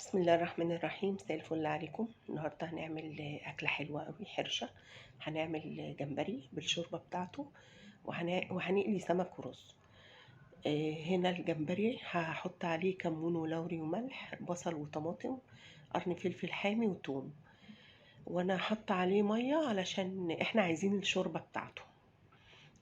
بسم الله الرحمن الرحيم. مساء الفل عليكم. النهارده هنعمل أكلة حلوة أوي حرشة. هنعمل جمبري بالشوربة بتاعته وهنقلي سمك ورز. هنا الجمبري هحط عليه كمون ولوري وملح، بصل وطماطم، قرن فلفل حامي وتوم، وانا حاطه عليه ميه علشان احنا عايزين الشوربة بتاعته.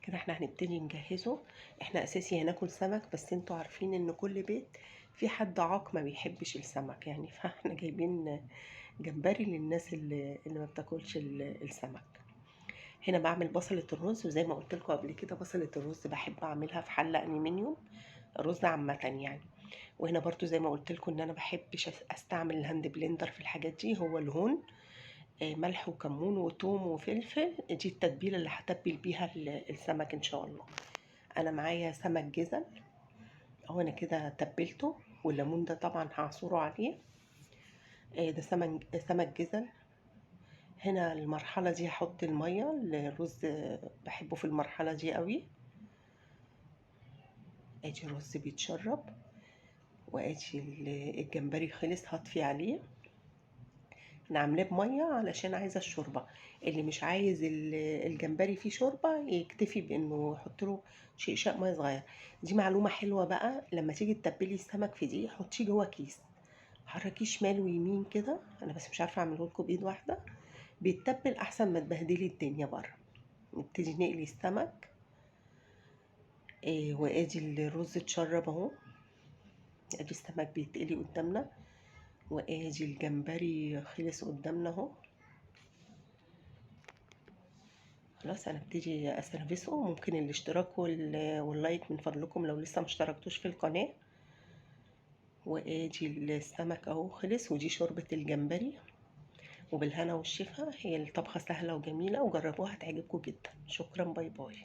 كده احنا هنبتدي نجهزه. احنا اساسي هناكل سمك، بس انتوا عارفين ان كل بيت في حد عاق ما بيحبش السمك يعني، فاحنا جايبين جمبري للناس اللي ما بتاكلش السمك. هنا بعمل بصلة الرز، وزي ما قلت لكم قبل كده بصلة الرز بحب اعملها في حلة الومنيوم، رز عامة يعني. وهنا برضو زي ما قلت لكم ان انا بحبش استعمل الهاند بلندر في الحاجات دي، هو الهون. ملح وكمون وتوم وفلفل، دي التتبيلة اللي هتبل بيها السمك ان شاء الله. انا معايا سمك جزل اهو، انا كده تبلته، والليمون ده طبعا هعصره عليه. ده سمك جزل. هنا المرحلة دي هحط المية الرز، بحبه في المرحلة دي قوي. ادي الرز بيتشرب، وادي الجمبري خلص هطفي عليه. انا عاملاه بمية علشان عايزة الشوربة. اللي مش عايز الجمبري فيه شوربة يكتفي بانه يحط له شقشاق مية صغير. دي معلومة حلوة بقى، لما تيجي تتبلي السمك في دي حطيه جوه كيس، حركيه شمال ويمين كده. انا بس مش عارفة اعمله لكم بايد واحدة، بيتبل احسن ما تبهدلي الدنيا بره. نبتدي نقلي السمك. وادي الرز اتشرب اهو، ادي السمك بيتقلي قدامنا، وادي الجمبري خلص قدامنا اهو. خلاص انا ابتدي اسرفسه. ممكن الاشتراك واللايك من فضلكم لو لسه مشتركتوش في القناة. وادي السمك اهو خلص، ودي شوربة الجمبري. وبالهنا والشفا، هي الطبخة سهلة وجميلة، وجربوها هتعجبكم جدا. شكرا، باي باي.